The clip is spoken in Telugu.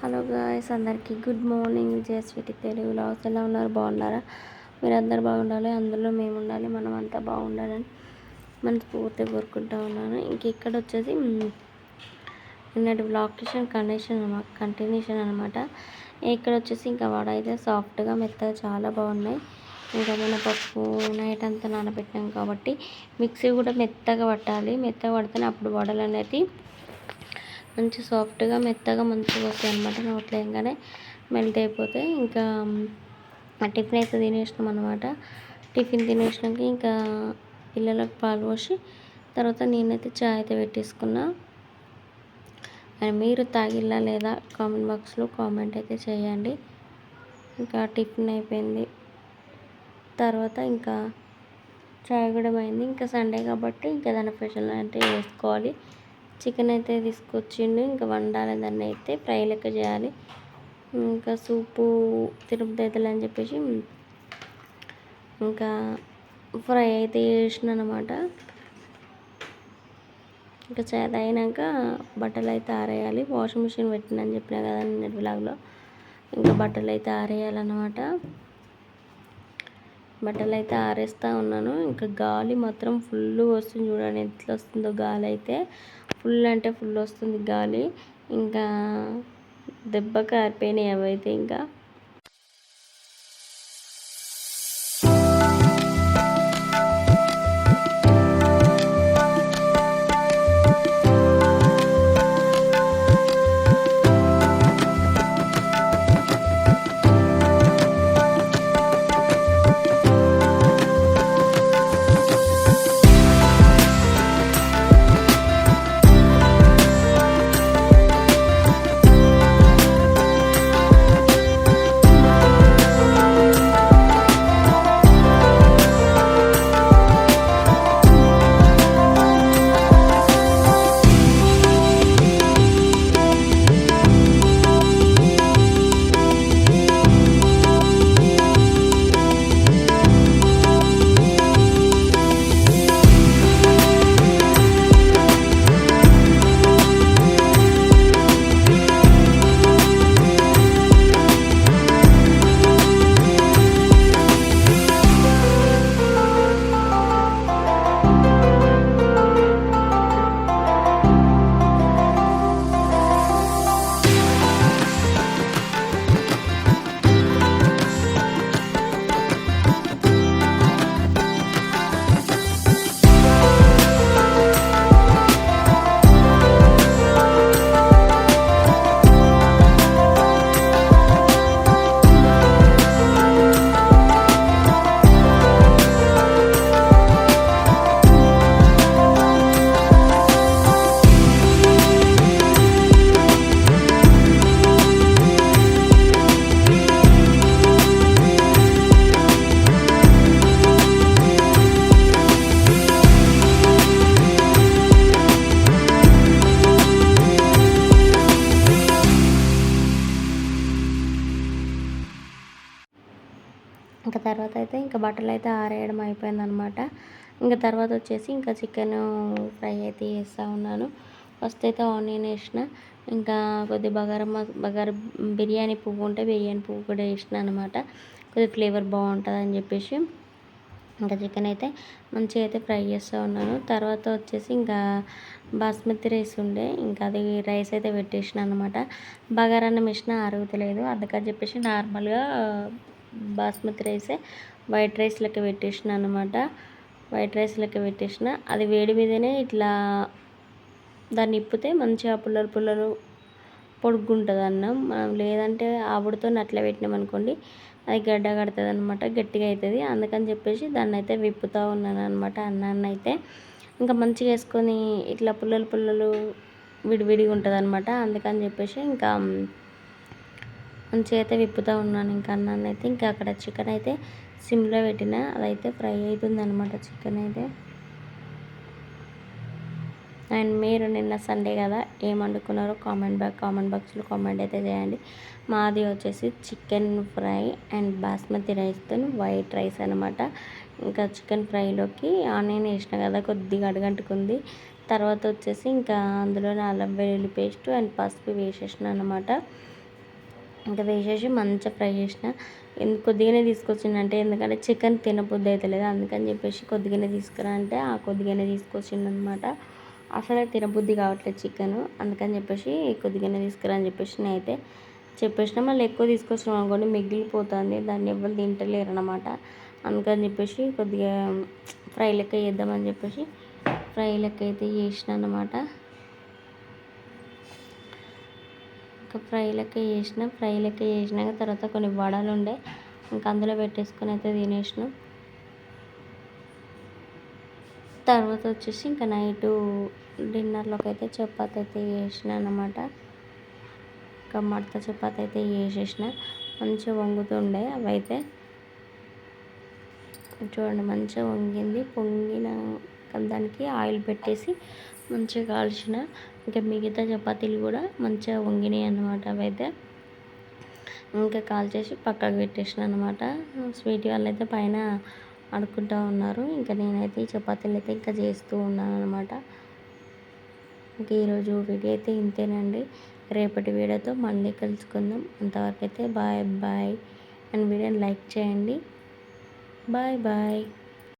హలో గాయ్స్, అందరికీ గుడ్ మార్నింగ్. జయస్వీటి తెలుగు వ్లాగ్స్. ఎలా ఉన్నారు? బాగున్నారా? మీరందరూ బాగుండాలి, అందులో మేము ఉండాలి, మనం అంతా బాగుండాలని మనస్ఫూర్తిగా కోరుకుంటా ఉన్నాను. ఇక్కడ వచ్చేసి నిన్నటి వ్లాగ్ కంటిన్యూషన్ అనమాట. ఇక్కడ వచ్చేసి ఇంకా వడ అయితే సాఫ్ట్గా మెత్తగా చాలా బాగున్నాయి. ఇంకా మన పప్పు నైట్ అంతా నానబెట్టినాం కాబట్టి మిక్సీ కూడా మెత్తగా పట్టాలి. మెత్తగా పడితేనే అప్పుడు వడలు అనేది మంచి సాఫ్ట్గా మెత్తగా మంచిగా వస్తాయి అనమాట. నోట్లో వేయగానే మెల్ట్ అయిపోతాయి. ఇంకా టిఫిన్ అయితే తినేసినాం అనమాట. టిఫిన్ తినేసినాక ఇంకా పిల్లలకు పాలు పోసి తర్వాత నేనైతే చాయ్ అయితే పెట్టేసుకున్నా. అండ్ మీరు తాగిల్లా లేదా కామెంట్ బాక్స్లో కామెంట్ అయితే చేయండి. ఇంకా టిఫిన్ అయిపోయింది, తర్వాత ఇంకా చాయ్ కూడా పోయింది. ఇంకా సండే కాబట్టి ఇంకా ఏదైనా స్పెషల్ అంటే వేసుకోవాలి. చికెన్ అయితే తీసుకొచ్చిండు, ఇంకా వండాలి. దాన్ని అయితే ఫ్రై లెక్క చేయాలి. ఇంకా సూపు తిరుపతి అవుతుంది అని చెప్పేసి ఇంకా ఫ్రై అయితే చేసిన అనమాట. ఇంకా చాయ్ తాగినాక బట్టలు అయితే ఆరేయాలి. వాషింగ్ మిషన్ పెట్టినని చెప్పినా కదా నిన్నటి వ్లాగ్లో. ఇంకా బట్టలు అయితే ఆరేయాలన్నమాట. బట్టలు అయితే ఆరేస్తూ ఉన్నాను. ఇంకా గాలి మాత్రం ఫుల్ వస్తుంది, చూడండి ఎట్లా వస్తుందో గాలి అయితే. ఫుల్ అంటే ఫుల్ వస్తుంది గాలి. ఇంకా దెబ్బకి ఆరిపోయినాయి అవి అయితే. ఇంకా ఇంకా తర్వాత అయితే ఇంకా బట్టలు అయితే ఆరేయడం అయిపోయిందనమాట. ఇంకా తర్వాత వచ్చేసి ఇంకా చికెన్ ఫ్రై అయితే చేస్తూ ఉన్నాను. ఫస్ట్ అయితే ఆనియన్ వేసిన, ఇంకా కొద్ది బగారా బిర్యానీ పువ్వు ఉంటే బిర్యానీ పువ్వు కూడా వేసిన అనమాట. కొద్ది ఫ్లేవర్ బాగుంటుంది అని చెప్పేసి ఇంకా చికెన్ అయితే మంచిగా అయితే ఫ్రై చేస్తూ ఉన్నాను. తర్వాత వచ్చేసి ఇంకా బాస్మతి రైస్ ఉండే, ఇంకా అది రైస్ అయితే పెట్టేసిన అనమాట. బగారాన్నం వేసిన అరుగుతలేదు, అందుకని చెప్పేసి నార్మల్గా బాస్మతి రైసే వైట్ రైస్ లెక్క పెట్టేసిన అనమాట. వైట్ రైస్ లెక్క పెట్టేసిన, అది వేడి మీదనే ఇట్లా దాన్ని ఇప్పితే మంచిగా పుల్లలు పొడుగుంటుంది అన్నం. మనం లేదంటే ఆవుడితో అట్లా పెట్టినాం అనుకోండి, అది గడ్డ కడుతుంది అనమాట, గట్టిగా అవుతుంది. అందుకని చెప్పేసి దాన్ని అయితే విప్పుతూ ఉన్నాను అనమాట. అన్నాన్ని అయితే ఇంకా మంచిగా వేసుకొని ఇట్లా పుల్లలు విడివిడిగా ఉంటుంది అనమాట. అందుకని చెప్పేసి ఇంకా మంచిగా అయితే విప్పుతూ ఉన్నాను. ఇంకా అన్నాన్ని అయితే ఇంకా అక్కడ చికెన్ అయితే సిమ్లో పెట్టిన, అదైతే ఫ్రై అవుతుంది అనమాట చికెన్ అయితే. అండ్ మీరు నిన్న సండే కదా ఏం వండుకున్నారో కామెంట్ బాక్స్లో కామెంట్ అయితే చేయండి. మాది వచ్చేసి చికెన్ ఫ్రై అండ్ బాస్మతి రైస్తో వైట్ రైస్ అనమాట. ఇంకా చికెన్ ఫ్రైలోకి ఆనియన్ వేసిన కదా, కొద్దిగా అడుగంటుకుంది. తర్వాత వచ్చేసి ఇంకా అందులో అల్లం వెల్లుల్లి పేస్ట్ అండ్ పసుపు వేసేసిన అనమాట. ఇంకా వేసేసి మంచిగా ఫ్రై చేసిన. కొద్దిగానే తీసుకొచ్చిండంటే ఎందుకంటే చికెన్ తినబుద్ధి అవుతలేదు, అందుకని చెప్పేసి కొద్దిగానే తీసుకురా అంటే ఆ కొద్దిగానే తీసుకొచ్చిండనమాట. అసలే తినబుద్ధి కావట్లేదు చికెన్, అందుకని చెప్పేసి కొద్దిగానే తీసుకురా అని చెప్పేసి నేనైతే చెప్పేసిన. మళ్ళీ ఎక్కువ తీసుకొచ్చినాం అనుకోండి మిగిలిపోతుంది, దాన్ని ఎవరు తింటలేరు అనమాట. అందుకని చెప్పేసి కొద్దిగా ఫ్రై లెక్క చేద్దామని చెప్పేసి ఫ్రై లెక్క అయితే చేసిన అనమాట. ఇంకా ఫ్రై లెక్క చేసినాక తర్వాత కొన్ని వడలు ఉండే ఇంకా అందులో పెట్టేసుకొని అయితే తినేసిన. తర్వాత వచ్చేసి ఇంకా నైటు డిన్నర్లోకి అయితే చపాతి అయితే చేసిన అనమాట. ఇంకా మడత చపాతి అయితే చేసేసిన. మంచిగా వంగుతుండే అవైతే చూడండి, మంచిగా వంగింది. పొంగిన దానికి ఆయిల్ పెట్టేసి మంచిగా కాల్చిన. ఇంకా మిగతా చపాతీలు కూడా మంచిగా వంగినాయి అన్నమాట. అవైతే ఇంకా కాల్చేసి పక్కకు పెట్టేసిన అనమాట. స్వీట్ వాళ్ళు అయితే పైన ఆడుకుంటూ ఉన్నారు, ఇంకా నేనైతే ఈ చపాతీలు అయితే ఇంకా చేస్తూ ఉన్నాను అనమాట. ఇంకా ఈరోజు వీడియో అయితే ఇంతేనండి. రేపటి వీడియోతో మళ్ళీ కలుసుకుందాం. అంతవరకు అయితే బాయ్ బాయ్. అండ్ వీడియోని లైక్ చేయండి. Bye bye.